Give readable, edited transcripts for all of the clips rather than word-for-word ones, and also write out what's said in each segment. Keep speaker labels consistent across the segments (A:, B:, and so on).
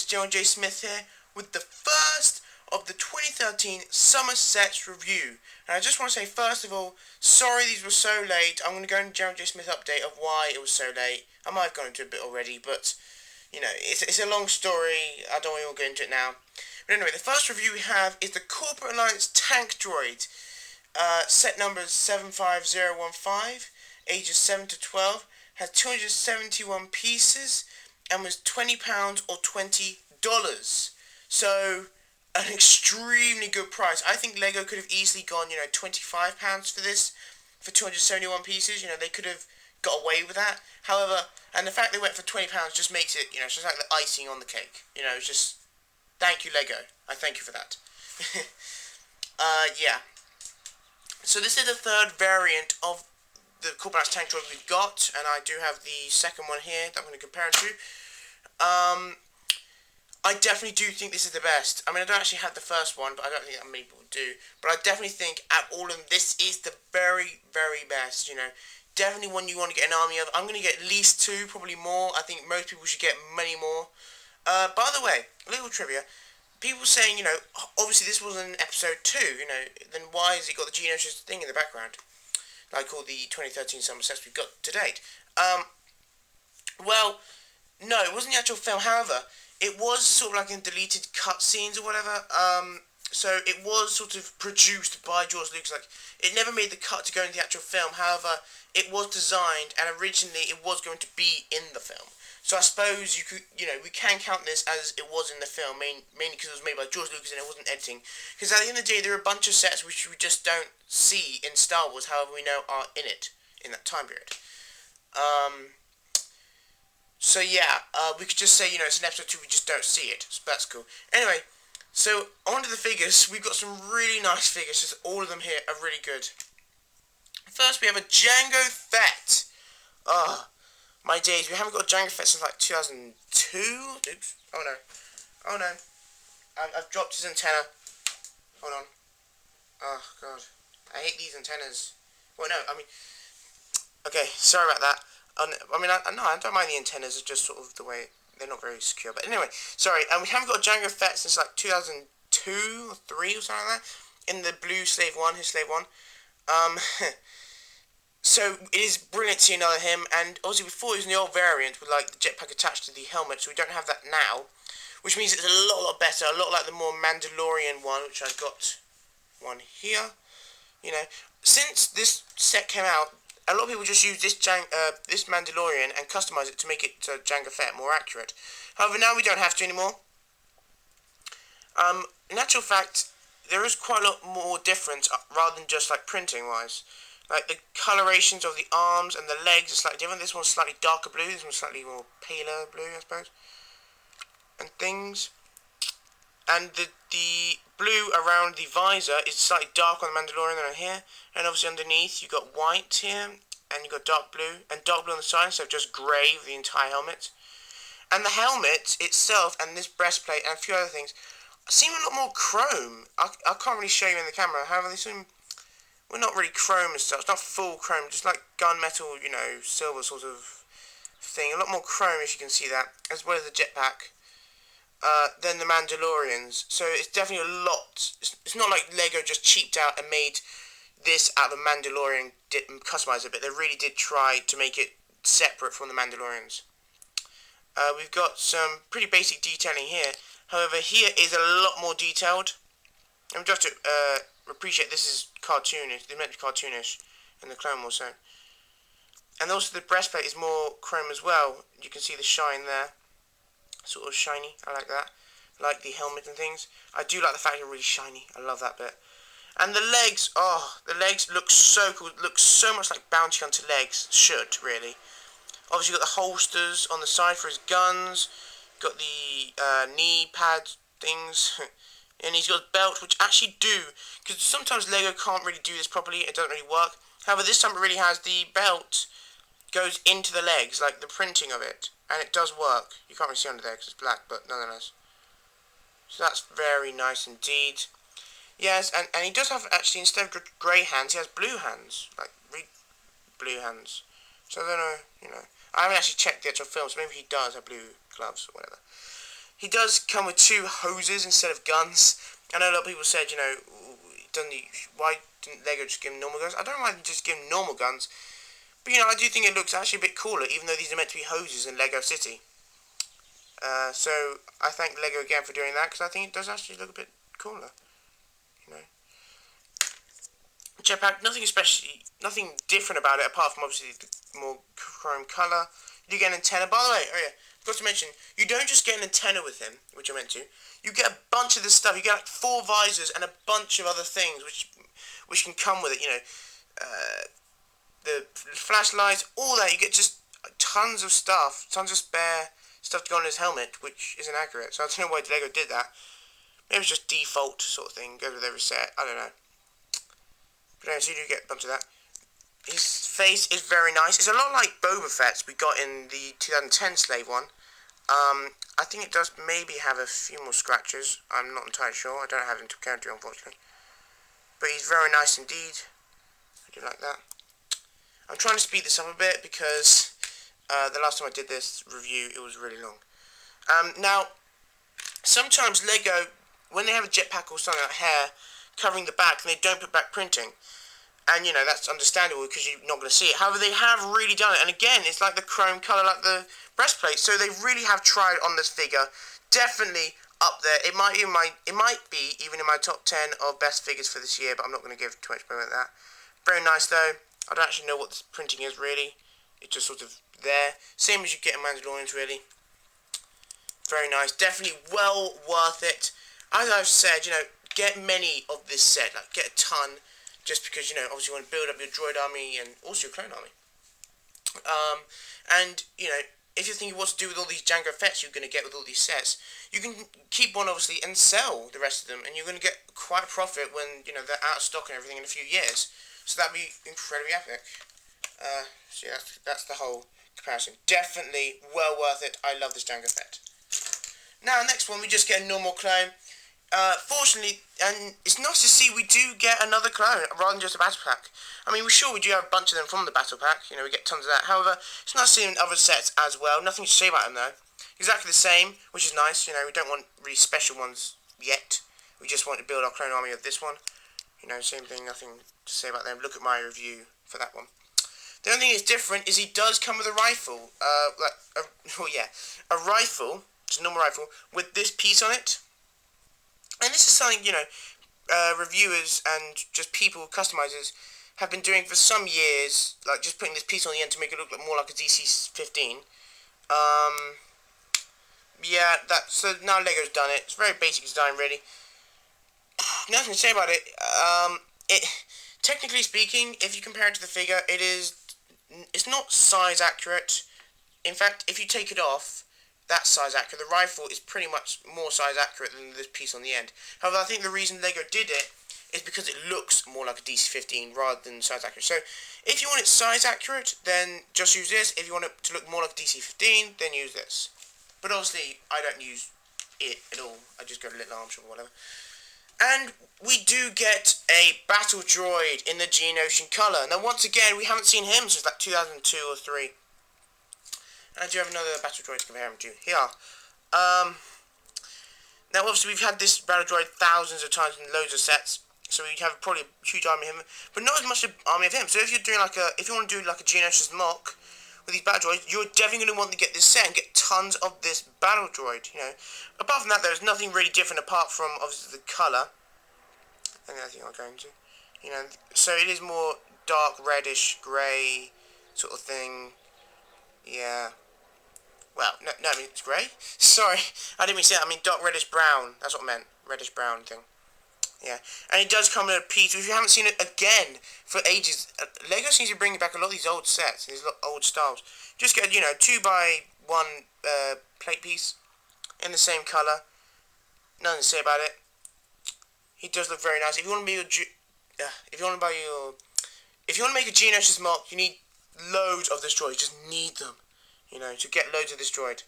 A: it's GeneralJSmith here with the first of the 2013 Summer Sets review. And I just want to say, first of all, sorry these were so late. I'm going to go into GeneralJSmith update of why it was so late. I might have gone into a bit already, but, you know, it's a long story. I don't want to go into it now. But anyway, the first review we have is the Corporate Alliance Tank Droid. Set numbers 75015, ages 7 to 12, has 271 pieces, and was £20 or $20. So, an extremely good price. I think Lego could have easily gone, £25 for this, for 271 pieces. They could have got away with that. However, and the fact they went for £20 just makes it, it's just like the icing on the cake. It's just, thank you, Lego. I thank you for that. Yeah. So this is the third variant of the Corporate Alliance Tank Droid we've got, and I do have the second one here that I'm going to compare it to. I definitely do think this is the best. I mean, I don't actually have the first one, but I don't think that many people do. But I definitely think out of all of them, this is the very, very best, Definitely one you want to get an army of. I'm going to get at least two, probably more. I think most people should get many more. By the way, a little trivia. People saying, obviously this wasn't episode 2, then why has it got the GeneralJSmith thing in the background? Like all the 2013 Summer Sets we've got to date. Well, no, it wasn't the actual film. However, it was sort of like in deleted cutscenes or whatever. So it was sort of produced by George Lucas. Like, it never made the cut to go into the actual film. However, it was designed, and originally it was going to be in the film. So I suppose you could, we can count this as it was in the film, mainly because it was made by George Lucas and it wasn't editing. Because at the end of the day, there are a bunch of sets which we just don't see in Star Wars, however we know are in it, in that time period. So yeah, we could just say, it's in episode 2, we just don't see it. So that's cool. Anyway, so on to the figures. We've got some really nice figures, just all of them here are really good. First, we have a Jango Fett. My days, we haven't got a Jango Fett since like 2002. Oops. Oh no. I've dropped his antenna. Hold on. Oh god. I hate these antennas. Well, no, I mean. Okay, sorry about that. I don't mind the antennas. It's just sort of the way they're not very secure. But anyway, sorry. We haven't got a Jango Fett since like 2002 or 3 or something like that. In the blue Slave 1, his Slave 1. So it is brilliant to see another him, and obviously before he was in the old variant with like the jetpack attached to the helmet, so we don't have that now, which means it's a lot better, a lot like the more Mandalorian one, which I've got one here. Since this set came out, a lot of people just use this Mandalorian and customize it to make it Jango Fett more accurate. However, now we don't have to anymore. In actual fact, there is quite a lot more difference rather than just like printing wise. Like the colorations of the arms and the legs are slightly different. This one's slightly darker blue, this one's slightly more paler blue, I suppose. And things. And the blue around the visor is slightly darker on the Mandalorian than on here. And obviously underneath you've got white here, and you've got dark blue on the side, so just grey with the entire helmet. And the helmet itself and this breastplate and a few other things seem a lot more chrome. I can't really show you in the camera, however they seem. Well, not really chrome and stuff. It's not full chrome, just like gunmetal, silver sort of thing. A lot more chrome, if you can see that, as well as the jetpack, than the Mandalorians. So it's definitely a lot. It's not like Lego just cheaped out and made this out of the Mandalorian, customized it, but they really did try to make it separate from the Mandalorians. We've got some pretty basic detailing here. However, here is a lot more detailed. And just to appreciate, this is cartoonish. They're meant to be cartoonish in the Clone Wars, so. And also the breastplate is more chrome as well. You can see the shine there, sort of shiny. I like that. I like the helmet and things. I do like the fact they're really shiny. I love that bit. And the legs, the legs look so cool. Look so much like bounty hunter legs should, really. Obviously, you've got the holsters on the side for his guns. Got the knee pad things. And he's got a belt, which actually do, because sometimes Lego can't really do this properly, it doesn't really work. However, this time it really has. The belt goes into the legs, like the printing of it, and it does work. You can't really see under there because it's black, but nonetheless. So that's very nice indeed. Yes, and he does have, actually, instead of grey hands, he has blue hands, like blue hands. So I don't know, I haven't actually checked the actual film, so maybe he does have blue gloves or whatever. he does come with 2 hoses instead of guns. I know a lot of people said, why didn't Lego just give him normal guns? I don't mind just give him normal guns, but I do think it looks actually a bit cooler, even though these are meant to be hoses in Lego City. So I thank Lego again for doing that, because I think it does actually look a bit cooler. Jetpack, nothing different about it, apart from obviously the more chrome colour. You get an antenna. By the way, forgot to mention, you don't just get an antenna with him, which I meant to. You get a bunch of this stuff. You get like 4 visors and a bunch of other things which can come with it. The flashlights, all that. You get just tons of stuff, tons of spare stuff to go on his helmet, which isn't accurate. So I don't know why Lego did that. Maybe it's just default sort of thing. Go with every set. I don't know. But anyway, so you do get a bunch of that. His face is very nice. It's a lot like Boba Fett's we got in the 2010 Slave one. I think it does maybe have a few more scratches. I'm not entirely sure. I don't have him to counter, unfortunately. But he's very nice indeed. I do like that. I'm trying to speed this up a bit because the last time I did this review, it was really long. Now, sometimes Lego, when they have a jetpack or something like hair covering the back, and they don't put back printing, and that's understandable because you're not going to see it. However, they have really done it, and again, it's like the chrome colour, like the breastplate. So they really have tried on this figure. Definitely up there. It might be even in my top 10 of best figures for this year, but I'm not going to give too much moment at that. Very nice though. I don't actually know what the printing is really. It's just sort of there. Same as you get in Mandalorians really. Very nice. Definitely well worth it. As I've said, get many of this set. Like get a ton. Just because, obviously you want to build up your droid army and also your clone army. And, if you're thinking what to do with all these Jango Fett's you're going to get with all these sets, you can keep one, obviously, and sell the rest of them, and you're going to get quite a profit when, they're out of stock and everything in a few years. So that'd be incredibly epic. So yeah, that's the whole comparison. Definitely well worth it. I love this Jango Fett. Now, next one, we just get a normal clone. Fortunately, and it's nice to see we do get another clone rather than just a battle pack. I mean, we do have a bunch of them from the battle pack. We get tons of that. However, it's nice seeing other sets as well. Nothing to say about them though. Exactly the same, which is nice. We don't want really special ones yet. We just want to build our clone army of this one. Same thing. Nothing to say about them. Look at my review for that one. The only thing that's different is he does come with a rifle. A rifle, just a normal rifle with this piece on it. And this is something, reviewers and just people, customizers, have been doing for some years, like just putting this piece on the end to make it look more like a DC-15. So now Lego's done it. It's very basic design, really. Nothing to say about it. Technically speaking, if you compare it to the figure, it's not size accurate. In fact, if you take it off, that's size accurate. The rifle is pretty much more size accurate than this piece on the end. However, I think the reason Lego did it is because it looks more like a DC-15 rather than size accurate. So, if you want it size accurate, then just use this. If you want it to look more like a DC-15, then use this. But obviously, I don't use it at all. I just go to little arms or whatever. And we do get a battle droid in the Geonosian colour. Now, once again, we haven't seen him since like 2002 or 3. And I do have another battle droid to compare him to. Here. Now, obviously, we've had this battle droid thousands of times in loads of sets, so we have probably a huge army of him, but not as much an army of him. So if you're doing if you want to do like a GeneralJSmith with these battle droids, you're definitely going to want to get this set and get tons of this battle droid. Apart from that, there's nothing really different apart from obviously the colour. And the other thing I'll go into, so it is more dark reddish grey sort of thing. Yeah. Well, no, I mean, it's grey. Sorry, I didn't mean to say that. I mean dark reddish brown. That's what I meant. Reddish brown thing. Yeah. And it does come in a piece. If you haven't seen it again for ages, Lego seems to be bringing back a lot of these old sets, these old styles. Just get, 2x1 plate piece in the same colour. Nothing to say about it. He does look very nice. If you want to make a GeneralJSmith, you need loads of this droid. You just need them. To get loads of this droid.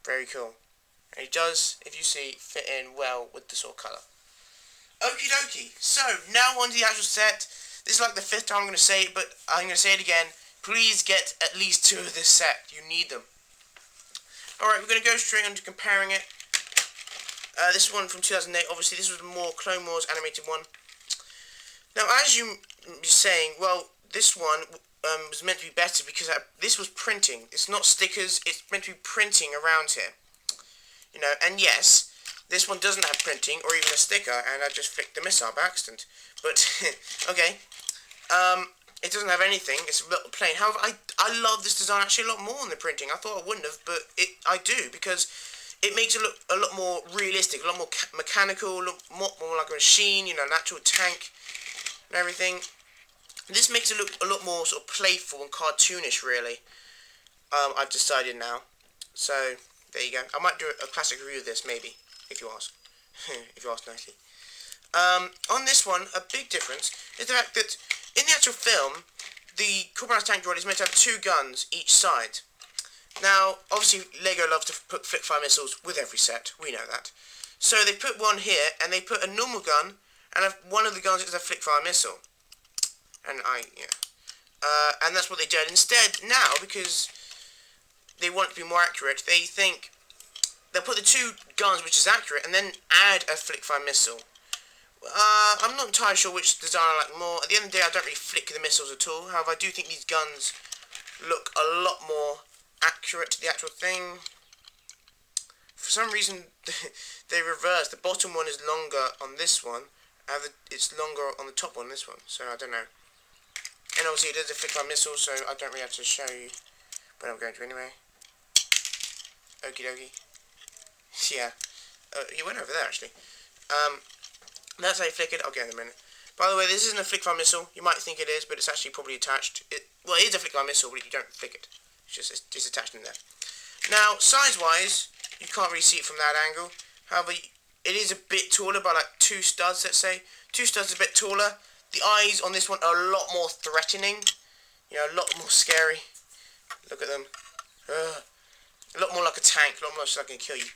A: Very cool. And it does, if you see, fit in well with the sort of colour. Okie dokie. So, now on to the actual set. This is like the 5th time I'm going to say it, but I'm going to say it again. Please get at least 2 of this set. You need them. Alright, we're going to go straight on to comparing it. This one from 2008, obviously this was the more Clone Wars animated one. Now, as you were saying, well, this one was meant to be better because this was printing. It's not stickers, it's meant to be printing around here. You know, and yes, this one doesn't have printing or even a sticker, and I just flicked the missile by accident. But, okay. It doesn't have anything, it's a little plain. However, I love this design actually a lot more than the printing. I thought I wouldn't have, but I do, because it makes it look a lot more realistic, a lot more mechanical, look more like a machine, you know, an actual tank and everything. This makes it look a lot more sort of playful and cartoonish, really. I've decided now. So, there you go. I might do a classic review of this, maybe, if you ask. If you ask nicely. On this one, a big difference is the fact that in the actual film, the Corporate Tank Droid is meant to have 2 guns each side. Now, obviously, LEGO loves to put flick-fire missiles with every set. We know that. So they put one here, and they put a normal gun, and one of the guns is a flick-fire missile. And and that's what they did. Instead, now, because they want it to be more accurate, they think they'll put the 2 guns, which is accurate, and then add a flick-fire missile. I'm not entirely sure which design I like more. At the end of the day, I don't really flick the missiles at all. However, I do think these guns look a lot more accurate to the actual thing. For some reason, they reverse. The bottom one is longer on this one, and it's longer on the top one, this one. So, I don't know. And obviously, it is a flick-fire missile, so I don't really have to show you. But I'm going to anyway. Okie dokie. Yeah. He went over there, actually. That's how you flick it. I'll get in a minute. By the way, this isn't a flick-fire missile. You might think it is, but it's actually probably attached. Well, it is a flick-fire missile, but you don't flick it. It's attached in there. Now, size-wise, you can't really see it from that angle. However, it is a bit taller by like 2 studs, let's say. 2 studs is a bit taller. The eyes on this one are a lot more threatening. You know, a lot more scary. Look at them. A lot more like a tank. A lot more like it can kill you.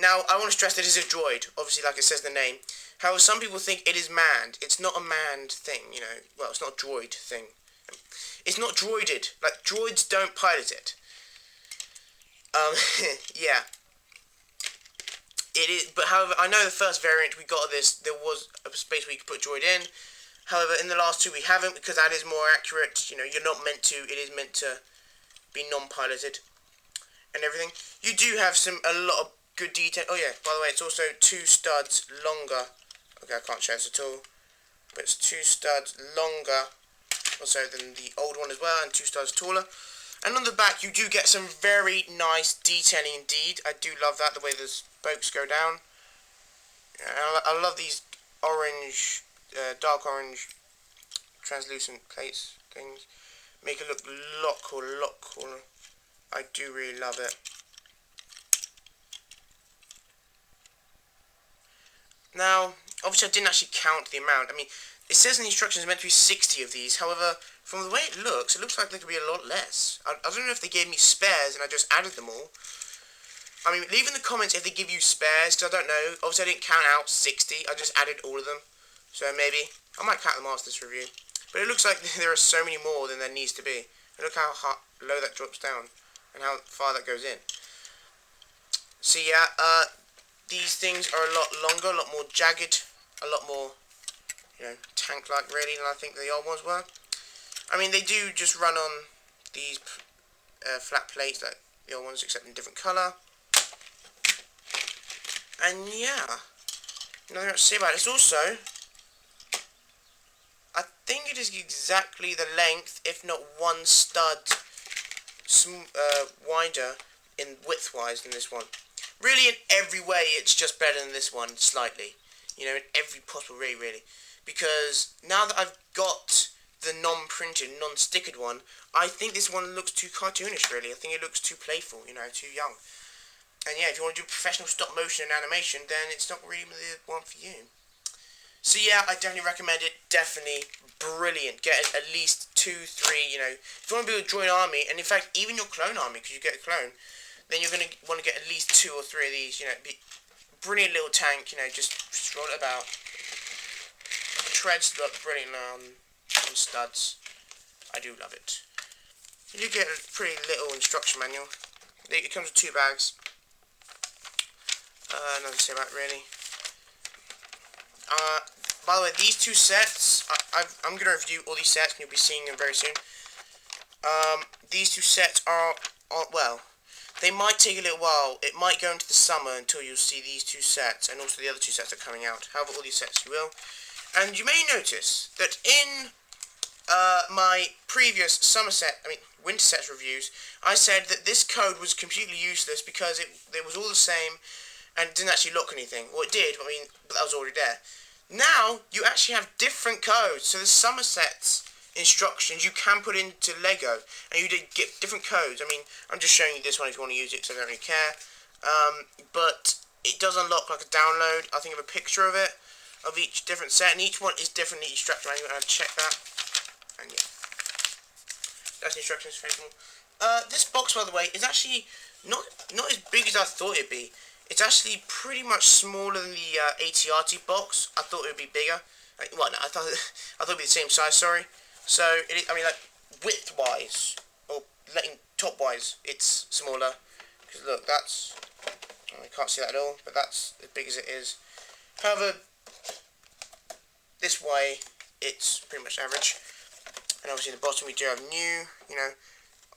A: Now, I want to stress that it is a droid. Obviously, like it says in the name. However, some people think it is manned. It's not a manned thing, you know. Well, it's not a droid thing. It's not droided. Like, droids don't pilot it. Yeah. It is, but however, I know the first variant we got of this, there was a space where you could put a droid in. However, in the last 2 we haven't, because that is more accurate. You know, you're not meant to, it is meant to be non-piloted and everything. You do have a lot of good detail. Oh yeah, by the way, it's also 2 studs longer. Okay, I can't show this at all. But it's 2 studs longer also than the old one as well, and 2 studs taller. And on the back, you do get some very nice detailing indeed. I do love that, the way the spokes go down. I love these orange, dark orange, translucent plates things. Make it look a lot cooler. I do really love it. Now, obviously I didn't actually count the amount. I mean, it says in the instructions meant to be 60 of these. However, from the way it looks like there could be a lot less. I don't know if they gave me spares and I just added them all. I mean, leave in the comments if they give you spares, because I don't know. Obviously I didn't count out 60, I just added all of them. So maybe, I might count them after this review. But it looks like there are so many more than there needs to be. And look how low that drops down, and how far that goes in. So yeah, these things are a lot longer, a lot more jagged, a lot more, you know, tank-like really than I think the old ones were. I mean, they do just run on these flat plates like the old ones, except in a different colour. And yeah, nothing else to say about it. It's also, I think it is exactly the length, if not 1 stud wider in width-wise than this one. Really, in every way, it's just better than this one, slightly. You know, in every possible way, really. Because now that I've got the non-printed, non-stickered one, I think this one looks too cartoonish, really. I think it looks too playful, you know, too young. And yeah, if you want to do professional stop-motion and animation, then it's not really the one for you. So yeah, I definitely recommend it. Definitely brilliant. Get at least 2, 3, you know. If you want to build a droid army, and in fact, even your clone army, because you get a clone, then you're going to want to get at least 2 or 3 of these, you know. Brilliant little tank, you know, just roll it about. Treads look brilliant on studs. I do love it. You do get a pretty little instruction manual. It comes with 2 bags. No to say about it, really. By the way, these two sets, I'm going to review all these sets, and you'll be seeing them very soon. These two sets are, well, they might take a little while. It might go into the summer until you'll see these two sets, and also the other two sets are coming out. However, all these sets you will. And you may notice that in my previous winter sets reviews, I said that this code was completely useless because it was all the same and it didn't actually lock anything. Well, it did, but that was already there. Now, you actually have different codes. So the summer sets instructions you can put into Lego, and you did get different codes. I'm just showing you this one if you want to use it, because I don't really care. But it does unlock like a download. I think of a picture of it, of each different set, and each one is different in each structure. I'm going to check that. And yeah, that's the instructions. Very cool. This box, by the way, is actually not as big as I thought it'd be. It's actually pretty much smaller than the ATRT box. I thought it would be bigger. I thought it'd be the same size. Sorry. So it is, like width-wise or top-wise, it's smaller. Because look, that's, I can't see that at all, but that's as big as it is. However, this way it's pretty much average. And obviously in the bottom we do have new.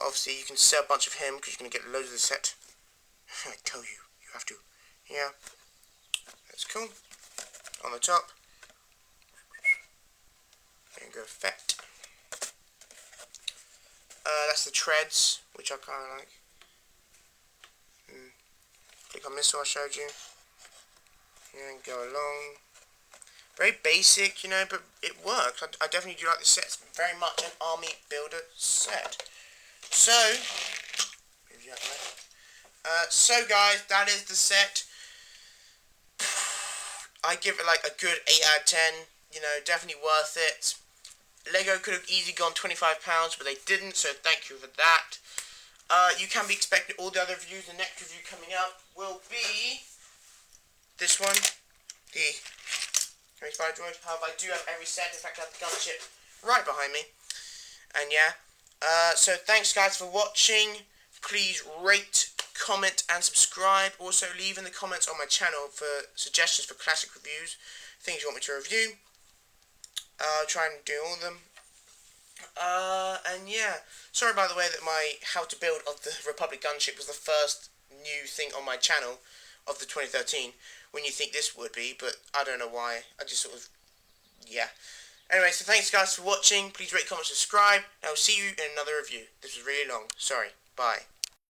A: Obviously you can sell a bunch of him because you're going to get loads of the set. I tell you. You have to. Yeah. That's cool. On the top. And go effect. That's the treads, which I kind of like. Click on this one I showed you. Yeah, and go along. Very basic, but it works. I definitely do like the set. It's very much an army builder set. So, so guys, that is the set. I give it like a good 8 out of 10. Definitely worth it. Lego could have easily gone £25, but they didn't, so thank you for that. You can be expecting all the other reviews. The next review coming up will be this one, the Spy Droid. However, I do have every set. In fact, I have the gunship right behind me. And yeah, so thanks guys for watching. Please rate, comment and subscribe. Also leave in the comments on my channel for suggestions for classic reviews, things you want me to review. I'll try and do all of them. And yeah, sorry by the way that my how to build of the Republic gunship was the first new thing on my channel of the 2013, when you think this would be, but I don't know why. I just sort of, yeah. Anyway, so thanks guys for watching. Please rate, comment, subscribe, and I will see you in another review. This was really long. Sorry. Bye.